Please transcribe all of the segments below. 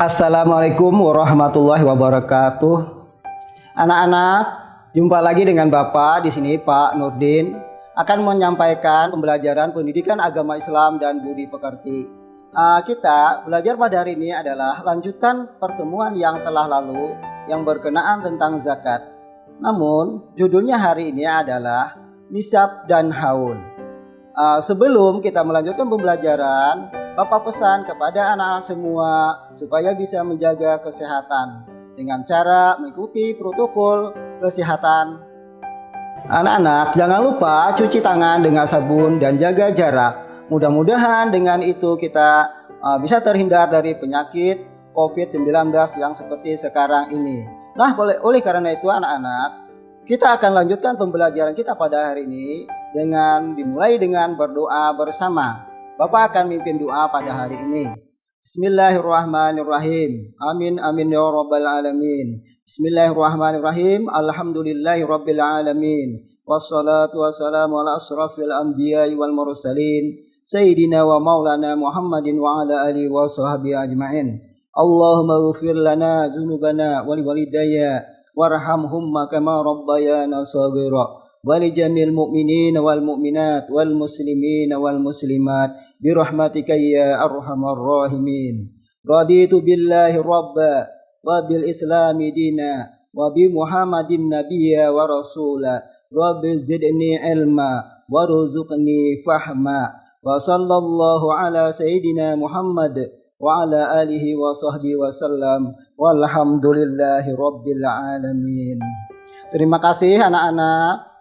Assalamualaikum warahmatullahi wabarakatuh. Anak-anak, jumpa lagi dengan Bapak di sini, Pak Nurdin akan menyampaikan pembelajaran pendidikan agama Islam dan budi pekerti. Kita belajar pada hari ini adalah lanjutan pertemuan yang telah lalu yang berkenaan tentang zakat. Namun, judulnya hari ini adalah nisab dan haul. Sebelum kita melanjutkan pembelajaran, Bapak pesan kepada anak-anak semua supaya bisa menjaga kesehatan dengan cara mengikuti protokol kesehatan. Anak-anak, jangan lupa cuci tangan dengan sabun dan jaga jarak. Mudah-mudahan dengan itu kita bisa terhindar dari penyakit COVID-19 yang seperti sekarang ini. Nah, oleh karena itu anak-anak, kita akan lanjutkan pembelajaran kita pada hari ini dimulai dengan berdoa bersama. Bapak akan mimpin doa pada hari ini. Bismillahirrahmanirrahim. Amin amin ya rabbal alamin. Bismillahirrahmanirrahim. Alhamdulillahi rabbil alamin. Wassalatu wassalamu ala asrafil anbiya'i wal mursalin. Sayyidina wa maulana Muhammadin wa ala alihi wa sahbihi ajma'in. Allahumma ghfir lana dzunubana wa liwalidayya warhamhum kama rabbayana shaghira. Walijamil mu'minin wal mu'minat wal muslimin wal muslimat birahmatika ya arhamar rahimin. Raditu billahi rabba wa bil islami dina wa bi muhammadin nabiyya wa rasula. Rabbi zidni ilma warzuqni fahma. Wa sallallahu ala sayyidina Muhammad wa ala alihi wa sahbihi wa sallam. Walhamdulillahi rabbil alamin. Terima kasih anak-anak.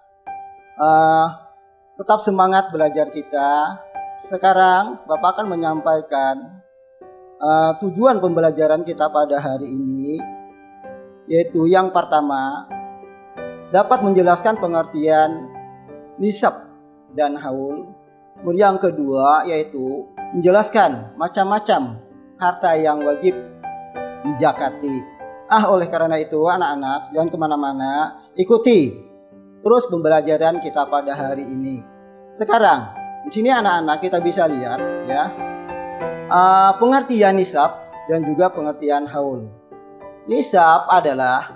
Tetap semangat belajar kita. Sekarang Bapak akan menyampaikan tujuan pembelajaran kita pada hari ini, yaitu yang pertama dapat menjelaskan pengertian nisab dan haul. Yang kedua yaitu menjelaskan macam-macam harta yang wajib dizakati. Oleh karena itu anak-anak jangan kemana-mana, ikuti terus pembelajaran kita pada hari ini. Sekarang di sini anak-anak kita bisa lihat ya pengertian nisab dan juga pengertian haul. Nisab adalah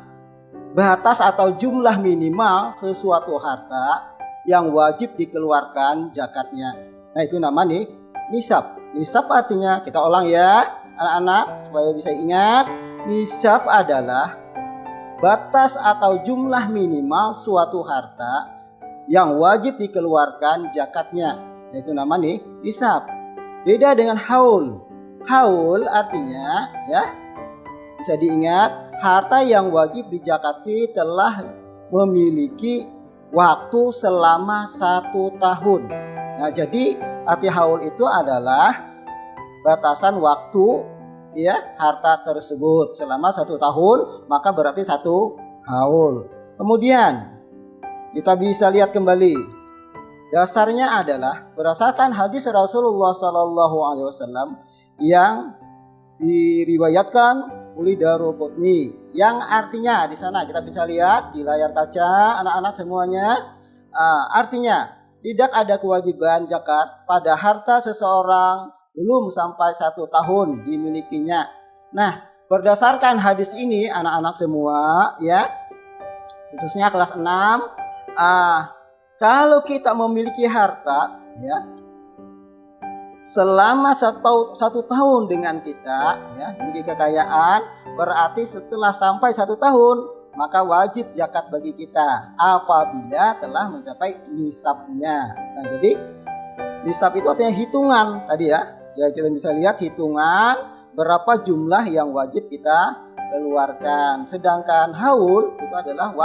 batas atau jumlah minimal sesuatu harta yang wajib dikeluarkan zakatnya. Nah, itu namanya nisab. Nisab artinya, kita ulang ya anak-anak supaya bisa ingat, nisab adalah batas atau jumlah minimal suatu harta yang wajib dikeluarkan zakatnya. Itu namanya nisab. Beda dengan haul. Haul artinya ya bisa diingat, harta yang wajib dizakati telah memiliki waktu selama 1 tahun. Nah, jadi arti haul itu adalah batasan waktu ya harta tersebut selama 1 tahun, maka berarti 1 haul. Kemudian kita bisa lihat kembali, dasarnya adalah berdasarkan hadis Rasulullah SAW yang diriwayatkan oleh Daruqutni, yang artinya di sana kita bisa lihat di layar kaca anak-anak semuanya, artinya tidak ada kewajiban zakat pada harta seseorang belum sampai 1 tahun dimilikinya. Nah, berdasarkan hadis ini anak-anak semua ya, khususnya kelas 6, kalau kita memiliki harta ya selama 1 tahun dengan kita ya, memiliki kekayaan, berarti setelah sampai 1 tahun maka wajib zakat bagi kita apabila telah mencapai nisabnya. Nah, jadi nisab itu artinya hitungan tadi ya. Ya, kita bisa lihat hitungan berapa jumlah yang wajib kita keluarkan. Sedangkan haul itu adalah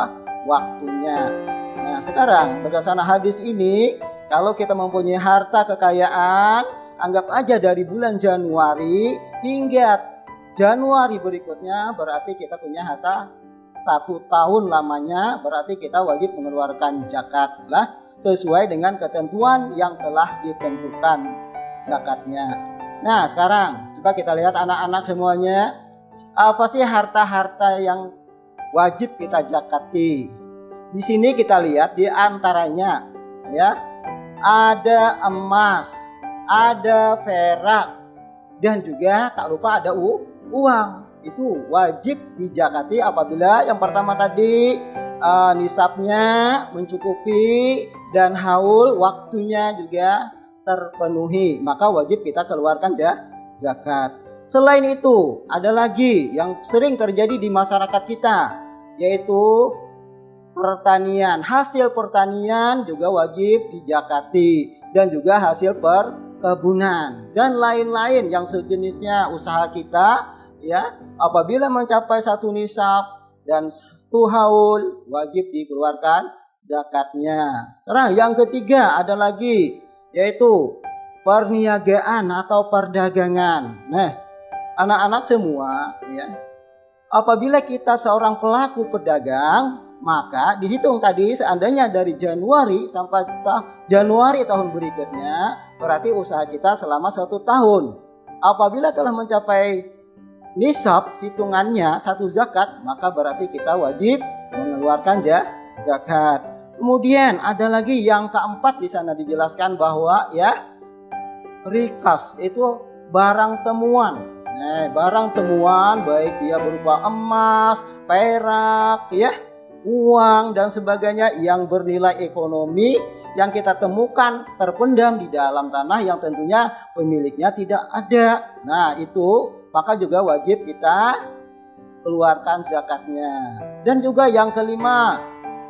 waktunya. Nah, sekarang berdasarkan hadis ini, kalau kita mempunyai harta kekayaan, anggap aja dari bulan Januari hingga Januari berikutnya, berarti kita punya harta 1 tahun lamanya, berarti kita wajib mengeluarkan zakat lah sesuai dengan ketentuan yang telah ditentukan zakatnya. Nah, sekarang coba kita lihat anak-anak semuanya, apa sih harta-harta yang wajib kita zakati? Di sini kita lihat di antaranya ya, ada emas, ada perak, dan juga tak lupa ada uang. Itu wajib dijakati apabila yang pertama tadi nisabnya mencukupi dan haul waktunya juga terpenuhi, maka wajib kita keluarkan zakat. Selain itu ada lagi yang sering terjadi di masyarakat kita, yaitu pertanian. Hasil pertanian juga wajib dijakati, dan juga hasil perkebunan dan lain-lain yang sejenisnya usaha kita, ya, apabila mencapai satu nisab dan satu haul wajib dikeluarkan zakatnya. Sekarang yang ketiga ada lagi, yaitu perniagaan atau perdagangan. Nah, anak-anak semua, ya, apabila kita seorang pelaku pedagang, maka dihitung tadi seandainya dari Januari sampai Januari tahun berikutnya, berarti usaha kita selama 1 tahun. Apabila telah mencapai nisab hitungannya 1 zakat, maka berarti kita wajib mengeluarkan zakat. Kemudian ada lagi yang keempat, di sana dijelaskan bahwa, ya, rikas itu barang temuan. Nah, barang temuan baik dia berupa emas, perak, ya, uang dan sebagainya yang bernilai ekonomi yang kita temukan terpendam di dalam tanah yang tentunya pemiliknya tidak ada. Nah, itu maka juga wajib kita keluarkan zakatnya. Dan juga yang kelima,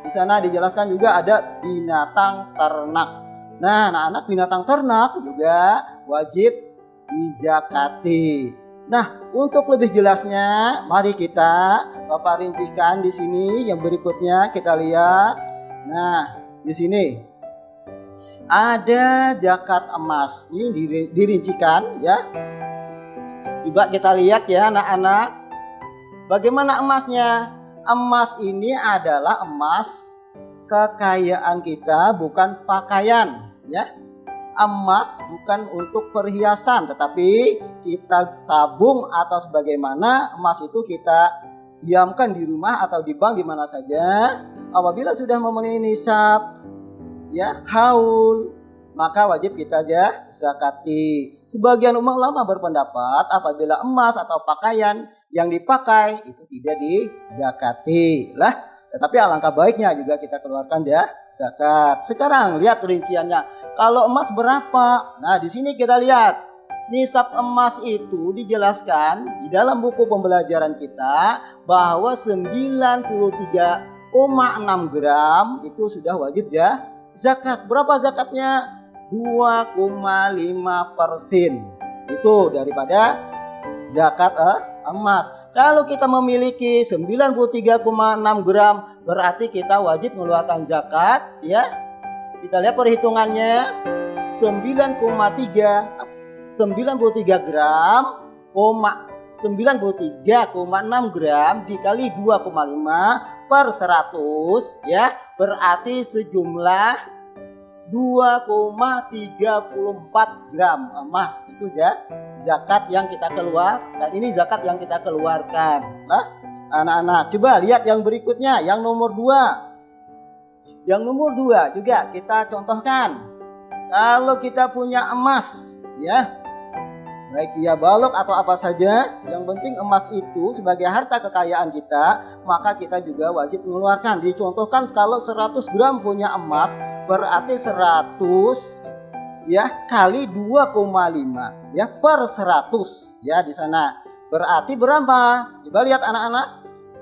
di sana dijelaskan juga ada binatang ternak. Nah, anak-anak, binatang ternak juga wajib dizakati. Nah, untuk lebih jelasnya, mari kita Bapak rincikan di sini. Yang berikutnya kita lihat. Nah, di sini ada zakat emas. Ini dirincikan, ya. Coba kita lihat, ya, anak-anak. Bagaimana emasnya? Emas ini adalah emas kekayaan kita, bukan pakaian, ya. Emas bukan untuk perhiasan, tetapi kita tabung atau sebagaimana emas itu kita diamkan di rumah atau di bank di mana saja. Apabila sudah memenuhi nisab, ya, haul, maka wajib kita zakati. Sebagian ulama berpendapat apabila emas atau pakaian yang dipakai itu tidak dizakati lah. Tetapi alangkah baiknya juga kita keluarkan zakat. Sekarang lihat rinciannya. Kalau emas berapa? Nah, di sini kita lihat nisab emas itu dijelaskan di dalam buku pembelajaran kita bahwa 93,6 gram itu sudah wajib zakat. Berapa zakatnya? 2,5% itu daripada zakat emas. Kalau kita memiliki 93,6 gram, berarti kita wajib mengeluarkan zakat, ya. Kita lihat perhitungannya, 93 gram, 93,6 gram dikali 2,5 per 100, ya, berarti sejumlah 2,34 gram emas. Itu zakat yang kita keluarkan. Ini zakat yang kita keluarkan. Nah, anak-anak, coba lihat yang berikutnya, yang nomor 2. Yang nomor 2 juga kita contohkan. Kalau kita punya emas, ya, baik dia balok atau apa saja, yang penting emas itu sebagai harta kekayaan kita, maka kita juga wajib mengeluarkan. Dicontohkan kalau 100 gram punya emas, berarti 100, ya, kali 2,5, ya, per 100, ya, di sana. Berarti berapa? Coba lihat anak-anak,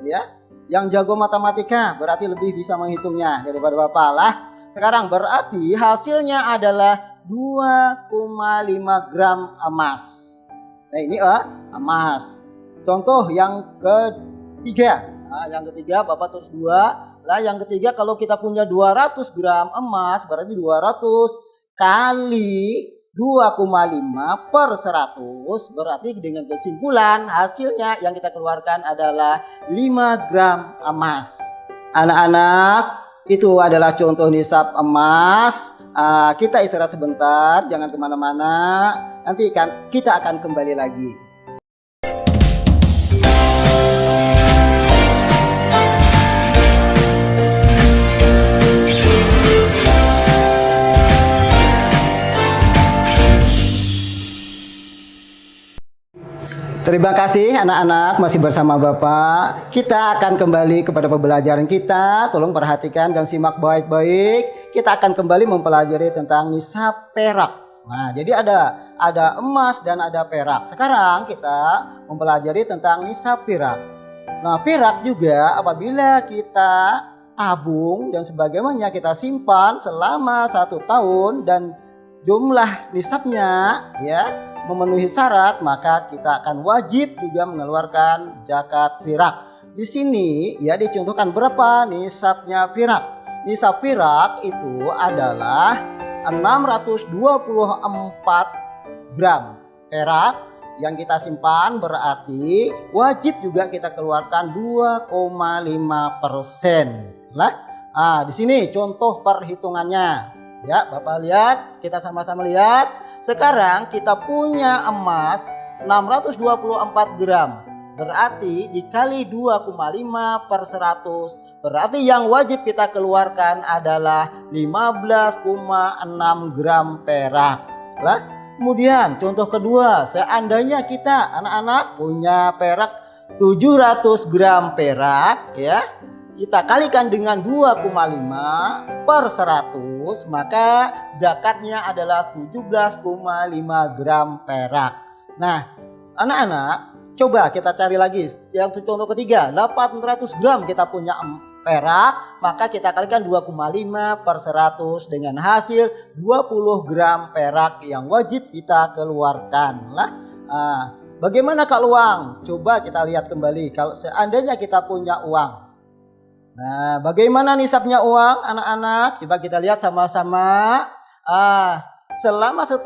ya. Yang jago matematika berarti lebih bisa menghitungnya daripada Bapak lah. Sekarang berarti hasilnya adalah 2,5 gram emas. Nah, ini emas. Contoh yang ketiga. Nah, yang ketiga Bapak tulis 2. Lah yang ketiga, kalau kita punya 200 gram emas, berarti 200 kali 2,5 per 100, berarti dengan kesimpulan hasilnya yang kita keluarkan adalah 5 gram emas. Anak-anak, itu adalah contoh nisab emas. Kita istirahat sebentar, jangan kemana-mana. Nanti kita akan kembali lagi. Terima kasih anak-anak, masih bersama Bapak. Kita akan kembali kepada pembelajaran kita. Tolong perhatikan dan simak baik-baik. Kita akan kembali mempelajari tentang nisab perak. Nah, jadi ada emas dan ada perak. Sekarang kita mempelajari tentang nisab perak. Nah, perak juga apabila kita tabung dan sebagainya, kita simpan selama 1 tahun dan jumlah nisabnya ya memenuhi syarat, maka kita akan wajib juga mengeluarkan zakat firak. Di sini ya dicontohkan berapa nisabnya firak. Nisab firak itu adalah 624 gram perak yang kita simpan, berarti wajib juga kita keluarkan 2,5%. Nah, di sini contoh perhitungannya. Ya, Bapak lihat, kita sama-sama lihat. Sekarang kita punya emas 624 gram. Berarti dikali 2,5 per 100. Berarti yang wajib kita keluarkan adalah 15,6 gram perak. Kemudian contoh kedua, seandainya kita anak-anak punya perak 700 gram perak ya. Kita kalikan dengan 2,5 per 100, maka zakatnya adalah 17,5 gram perak. Nah, anak-anak, coba kita cari lagi. Yang contoh ketiga, 800 gram kita punya perak, maka kita kalikan 2,5 per 100 dengan hasil 20 gram perak yang wajib kita keluarkan. Bagaimana kalau uang? Coba kita lihat kembali. Kalau seandainya kita punya uang. Nah, bagaimana nisabnya uang anak-anak? Coba kita lihat sama-sama. Selama 1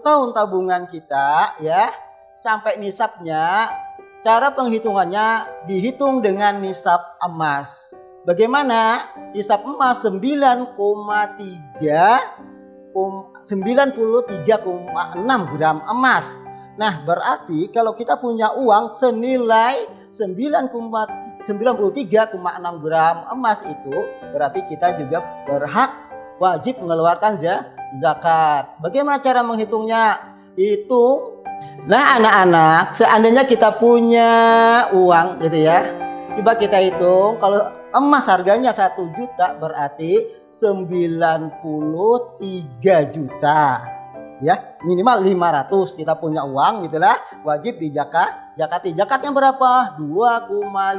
tahun tabungan kita ya sampai nisabnya, cara penghitungannya dihitung dengan nisab emas. Bagaimana? Nisab emas 93,6 gram emas. Nah, berarti kalau kita punya uang senilai 93,6 gram emas itu, berarti kita juga berhak wajib mengeluarkan zakat. Bagaimana cara menghitungnya? Hitung. Nah, anak-anak, seandainya kita punya uang gitu ya. Coba kita hitung, kalau emas harganya 1 juta berarti 93 juta. Ya, minimal 500 kita punya uang gitulah, wajib zakati. Zakatnya berapa? 2,5%.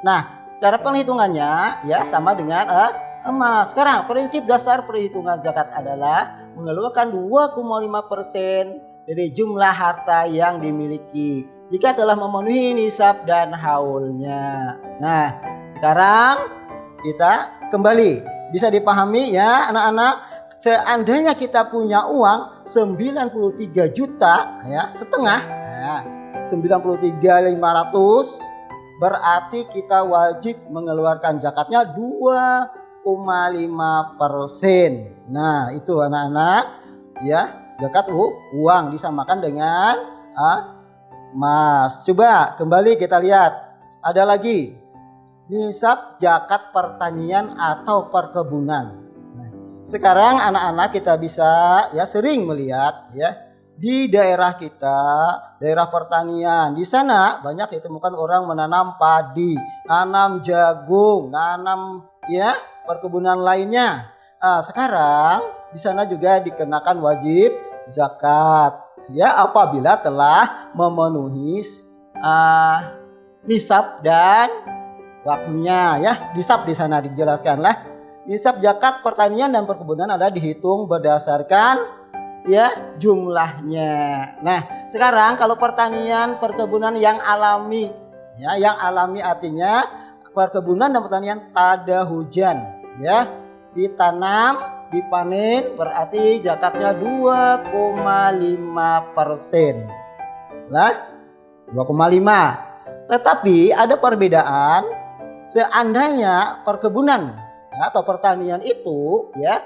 Nah, cara penghitungannya ya sama dengan emas. Sekarang prinsip dasar perhitungan zakat adalah mengeluarkan 2,5% dari jumlah harta yang dimiliki jika telah memenuhi nisab dan haulnya. Nah, sekarang kita kembali, bisa dipahami ya anak-anak. Seandainya kita punya uang 93 juta ya setengah, 93.500, berarti kita wajib mengeluarkan zakatnya 2,5%. Nah, itu anak-anak ya, zakat uang disamakan dengan emas. Coba kembali kita lihat, ada lagi nisab zakat pertanian atau perkebunan. Sekarang anak-anak kita bisa ya sering melihat ya di daerah kita, daerah pertanian. Di sana banyak ditemukan orang menanam padi, nanam jagung, nanam ya perkebunan lainnya. Sekarang di sana juga dikenakan wajib zakat ya apabila telah memenuhi nisab dan waktunya ya. Nisab di sana dijelaskan lah. Nisab zakat pertanian dan perkebunan adalah dihitung berdasarkan ya jumlahnya. Nah, sekarang kalau pertanian perkebunan yang alami ya, yang alami artinya perkebunan dan pertanian tada hujan ya, ditanam, dipanen, berarti zakatnya 2,5%. Nah, 2,5. Tetapi ada perbedaan seandainya perkebunan atau pertanian itu ya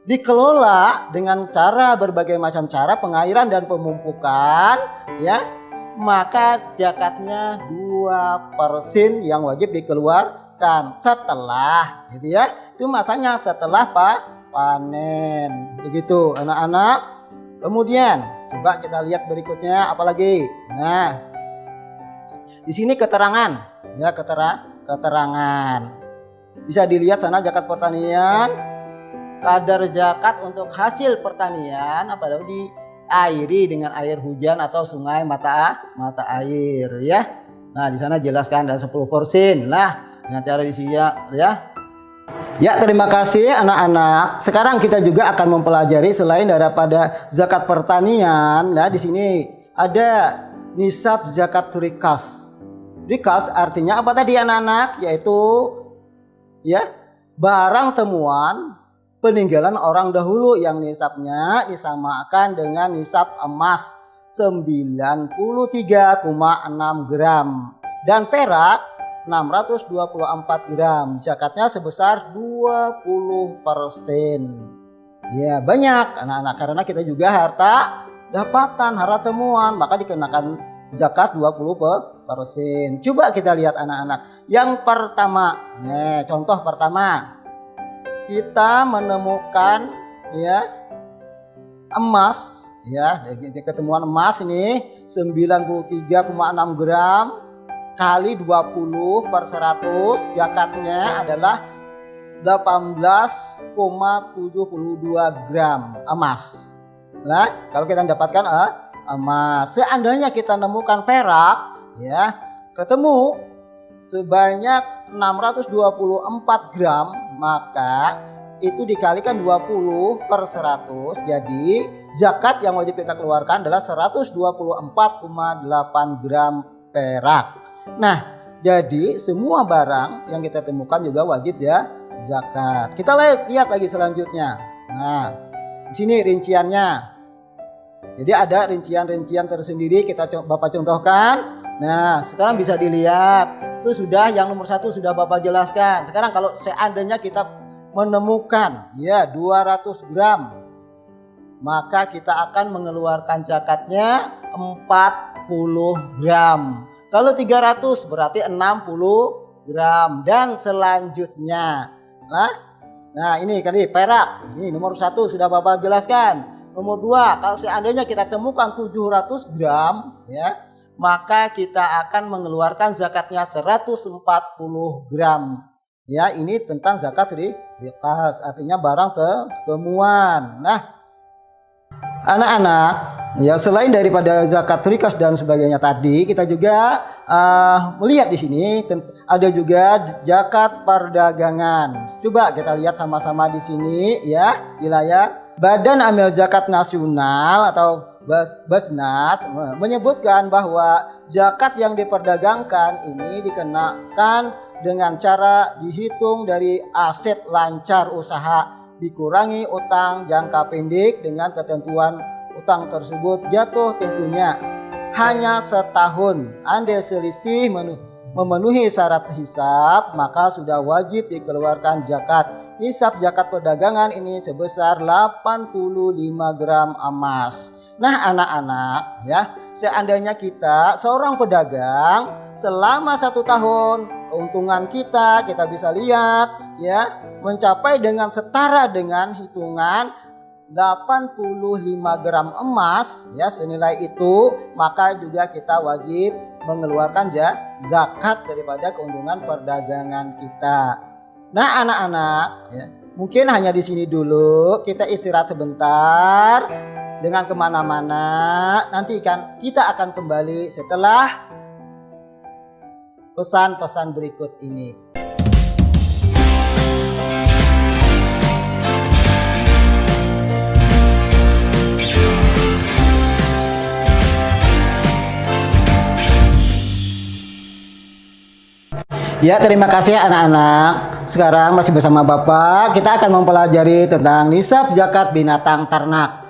dikelola dengan cara berbagai macam cara, pengairan dan pemupukan ya, maka zakatnya 2% yang wajib dikeluarkan setelah gitu ya. Itu masanya setelah panen. Begitu anak-anak. Kemudian Coba kita lihat berikutnya apalagi. Nah, di sini keterangan, ya keterangan. Bisa dilihat sana zakat pertanian, kadar zakat untuk hasil pertanian apalagi diairi dengan air hujan atau sungai mata air ya. Nah, di sana jelaskan ada 10%. Nah, dengan cara disiap ya. Ya, terima kasih anak-anak. Sekarang kita juga akan mempelajari selain daripada zakat pertanian. Nah, di sini ada nisab zakat rikas. Rikas artinya apa tadi anak-anak? Yaitu ya, barang temuan peninggalan orang dahulu yang nisabnya disamakan dengan nisab emas 93,6 gram dan perak 624 gram. Zakatnya sebesar 20%. Ya, banyak anak-anak karena kita juga harta dapatan, harta temuan, maka dikenakan zakat 20%. Coba kita lihat anak-anak. Yang pertama, contoh pertama. Kita menemukan ya emas ya, ketemuan emas ini 93,6 gram kali 20/100, zakatnya adalah 18,72 gram emas. Nah, kalau kita mendapatkan emas, seandainya kita nemukan perak ya, ketemu sebanyak 624 gram, maka itu dikalikan 20/100, jadi zakat yang wajib kita keluarkan adalah 124,8 gram perak. Nah, jadi semua barang yang kita temukan juga wajib ya zakat. Kita lihat lagi selanjutnya. Nah, di sini rinciannya. Jadi ada rincian-rincian tersendiri kita Bapak contohkan. Nah, sekarang bisa dilihat. Itu sudah yang nomor 1 sudah Bapak jelaskan. Sekarang kalau seandainya kita menemukan ya 200 gram, maka kita akan mengeluarkan zakatnya 40 gram. Kalau 300 berarti 60 gram dan selanjutnya. Nah ini tadi perak. Ini nomor 1 sudah Bapak jelaskan. Nomor 2, kalau seandainya kita temukan 700 gram ya, maka kita akan mengeluarkan zakatnya 140 gram. Ya, ini tentang zakat rikas, artinya barang temuan. Nah, anak-anak, ya selain daripada zakat rikas dan sebagainya tadi, kita juga melihat di sini ada juga zakat perdagangan. Coba kita lihat sama-sama di sini ya di layar. Badan Amil Zakat Nasional atau Basnas menyebutkan bahwa zakat yang diperdagangkan ini dikenakan dengan cara dihitung dari aset lancar usaha dikurangi utang jangka pendek dengan ketentuan utang tersebut jatuh temponya hanya setahun. Andai selisih memenuhi syarat hisab, maka sudah wajib dikeluarkan zakat. Hisab zakat perdagangan ini sebesar 85 gram emas. Nah anak-anak ya, seandainya kita seorang pedagang selama 1 tahun, keuntungan kita bisa lihat ya mencapai dengan setara dengan hitungan 85 gram emas ya senilai itu, maka juga kita wajib mengeluarkan zakat daripada keuntungan perdagangan kita. Nah anak-anak ya, mungkin hanya di sini dulu, kita istirahat sebentar. Jangan kemana-mana, nanti kita akan kembali setelah pesan-pesan berikut ini. Ya, terima kasih anak-anak. Sekarang masih bersama Bapak, kita akan mempelajari tentang nisab zakat binatang ternak.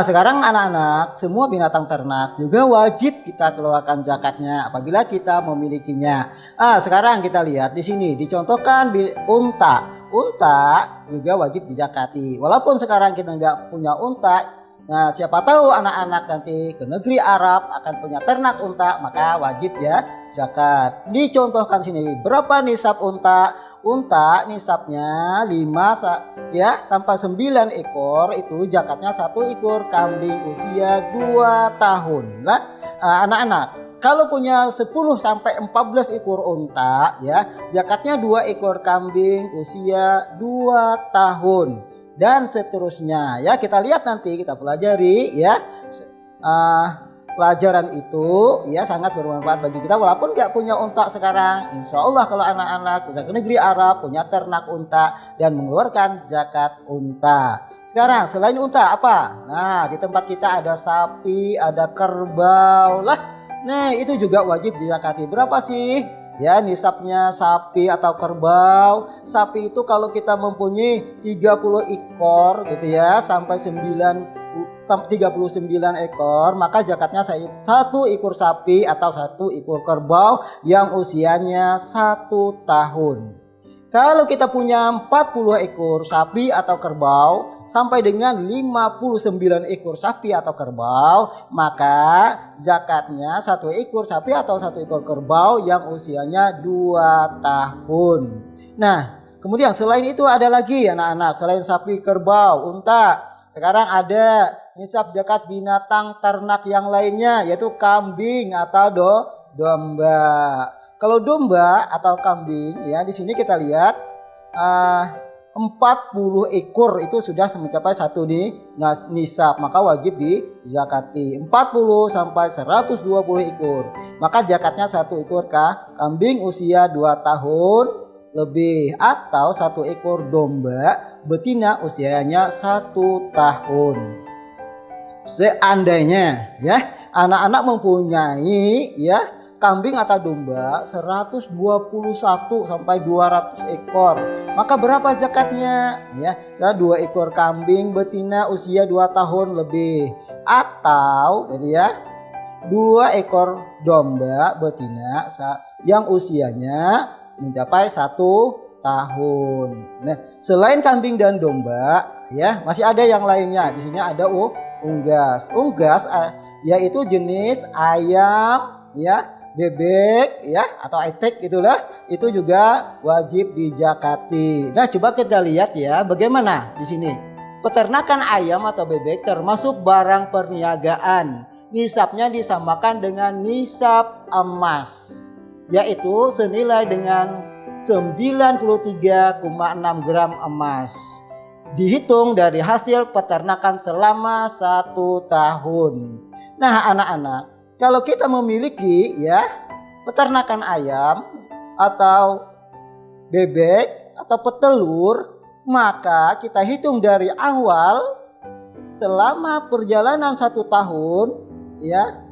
Sekarang anak-anak, semua binatang ternak juga wajib kita keluarkan zakatnya apabila kita memilikinya. Sekarang kita lihat di sini dicontohkan unta. Unta juga wajib dizakati. Walaupun sekarang kita nggak punya unta, nah siapa tahu anak-anak nanti ke negeri Arab akan punya ternak unta, maka wajib ya zakat. Dicontohkan sini, berapa nisab unta? Unta nisabnya 5 sampai 9 ekor, itu zakatnya 1 ekor kambing usia 2 tahun. Lah, anak-anak, kalau punya 10 sampai 14 ekor unta ya, zakatnya 2 ekor kambing usia 2 tahun dan seterusnya ya. Kita lihat nanti, kita pelajari ya. Pelajaran itu ya sangat bermanfaat bagi kita walaupun gak punya unta sekarang. Insya Allah kalau anak-anak bisa ke negeri Arab, punya ternak unta dan mengeluarkan zakat unta. Sekarang selain unta apa? Nah, di tempat kita ada sapi, ada kerbau lah. Nah, itu juga wajib dizakati. Berapa sih ya nisabnya sapi atau kerbau? Sapi itu kalau kita mempunyai 30 ekor gitu ya, sampai 39 ekor, maka zakatnya 1 ekor sapi atau 1 ekor kerbau yang usianya 1 tahun. Kalau kita punya 40 ekor sapi atau kerbau sampai dengan 59 ekor sapi atau kerbau, maka zakatnya 1 ekor sapi atau 1 ekor kerbau yang usianya 2 tahun. Nah, kemudian selain itu ada lagi anak-anak, selain sapi, kerbau, unta, sekarang ada nisab zakat binatang ternak yang lainnya, yaitu kambing atau domba. Kalau domba atau kambing ya, di sini kita lihat 40 ekor itu sudah mencapai 1 nisab, maka wajib dizakati. 40 sampai 120 ekor, maka zakatnya 1 ekor kambing usia 2 tahun lebih atau 1 ekor domba betina usianya 1 tahun. Seandainya ya anak-anak mempunyai ya kambing atau domba 121 sampai 200 ekor, maka berapa zakatnya? Ya, 2 ekor kambing betina usia 2 tahun lebih atau gitu ya 2 ekor domba betina yang usianya mencapai 1 tahun. Nah, selain kambing dan domba ya, masih ada yang lainnya. Di sini ada unggas. Unggas yaitu jenis ayam ya, bebek ya atau etek itulah, itu juga wajib dizakati. Nah, coba kita lihat ya bagaimana di sini. Peternakan ayam atau bebek termasuk barang perniagaan. Nisabnya disamakan dengan nisab emas, yaitu senilai dengan 93,6 gram emas. Dihitung dari hasil peternakan selama 1 tahun. Nah, anak-anak, kalau kita memiliki ya peternakan ayam atau bebek atau petelur, maka kita hitung dari awal selama perjalanan 1 tahun ya,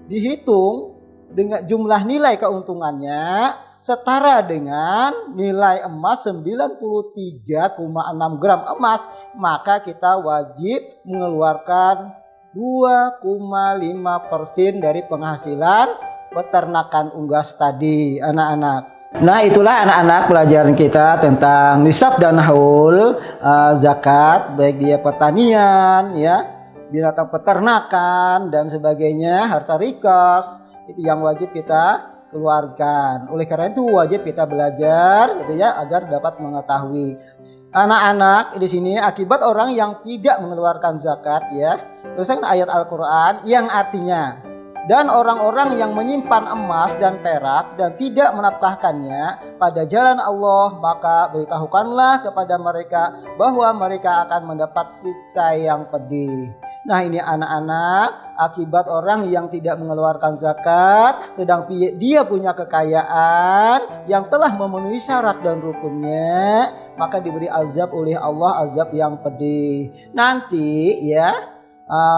dihitung dengan jumlah nilai keuntungannya setara dengan nilai emas 93,6 gram emas, maka kita wajib mengeluarkan 2,5% dari penghasilan peternakan unggas tadi, anak-anak. Nah, itulah anak-anak pelajaran kita tentang nisab dan haul zakat, baik dia pertanian ya, binatang peternakan dan sebagainya, harta rikas, itu yang wajib kita keluarkan. Oleh karena itu wajib kita belajar gitu ya agar dapat mengetahui. Anak-anak, di sini akibat orang yang tidak mengeluarkan zakat ya, berdasarkan ayat Al-Qur'an yang artinya, dan orang-orang yang menyimpan emas dan perak dan tidak menafkahkannya pada jalan Allah, maka beritahukanlah kepada mereka bahwa mereka akan mendapat siksa yang pedih. Nah, ini anak-anak, akibat orang yang tidak mengeluarkan zakat sedang dia punya kekayaan yang telah memenuhi syarat dan rukunnya, maka diberi azab oleh Allah, azab yang pedih. Nanti ya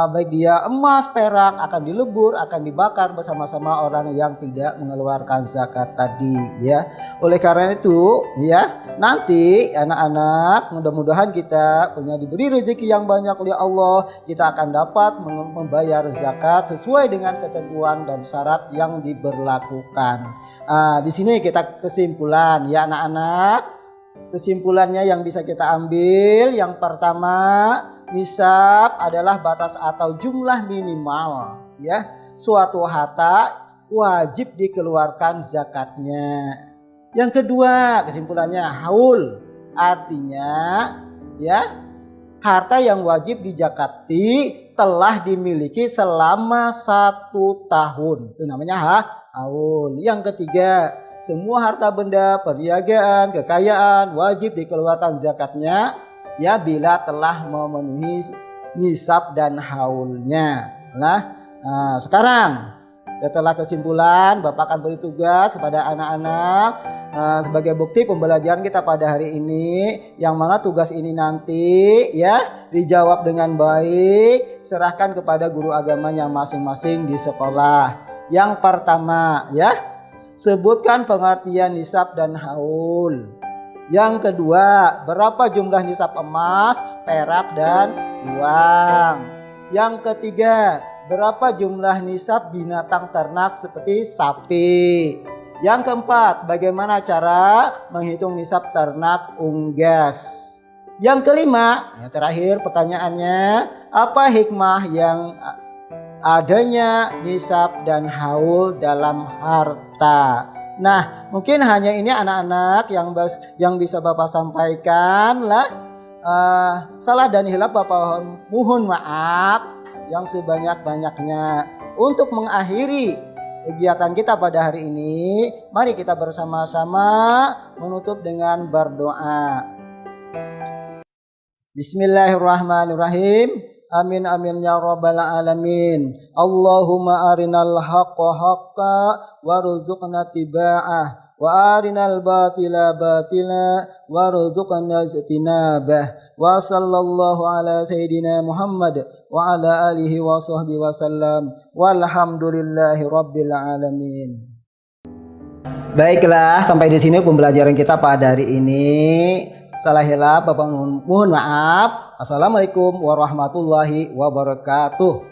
baik dia emas, perak akan dilebur, akan dibakar bersama-sama orang yang tidak mengeluarkan zakat tadi ya. Oleh karena itu ya, nanti anak-anak mudah-mudahan kita punya diberi rezeki yang banyak oleh Allah, kita akan dapat membayar zakat sesuai dengan ketentuan dan syarat yang diberlakukan. Di sini kita kesimpulan ya anak-anak. Kesimpulannya yang bisa kita ambil, yang pertama, nisab adalah batas atau jumlah minimal ya suatu harta wajib dikeluarkan zakatnya. Yang kedua, kesimpulannya haul artinya ya harta yang wajib dizakati telah dimiliki selama 1 tahun. Itu namanya haul. Yang ketiga, semua harta benda, perniagaan, kekayaan wajib dikeluarkan zakatnya ya bila telah memenuhi nisab dan haulnya. Nah, sekarang setelah kesimpulan, Bapak akan beri tugas kepada anak-anak sebagai bukti pembelajaran kita pada hari ini, yang mana tugas ini nanti ya dijawab dengan baik, serahkan kepada guru agamanya masing-masing di sekolah. Yang pertama ya, sebutkan pengertian nisab dan haul. Yang kedua, berapa jumlah nisab emas, perak dan uang. Yang ketiga, berapa jumlah nisab binatang ternak seperti sapi. Yang keempat, bagaimana cara menghitung nisab ternak unggas. Yang kelima, yang terakhir pertanyaannya, apa hikmah yang adanya nisab dan haul dalam harta? Nah, mungkin hanya ini anak-anak yang bisa Bapak sampaikan lah. Salah dan hilaf Bapak mohon maaf yang sebanyak-banyaknya. Untuk mengakhiri kegiatan kita pada hari ini, mari kita bersama-sama menutup dengan berdoa. Bismillahirrahmanirrahim. Amin amin ya rabbal alamin. Allahumma arinal haqqa haqqa warzuqna tiba'ah wa arinal batila batila warzuqna ijtinabah. Wa sallallahu ala sayyidina Muhammad wa ala alihi wa sahbihi wa sallam. Walhamdulillahi rabbil alamin. Baiklah, sampai di sini pembelajaran kita pada hari ini. Salah hilaf Bapak mohon maaf. Assalamualaikum warahmatullahi wabarakatuh.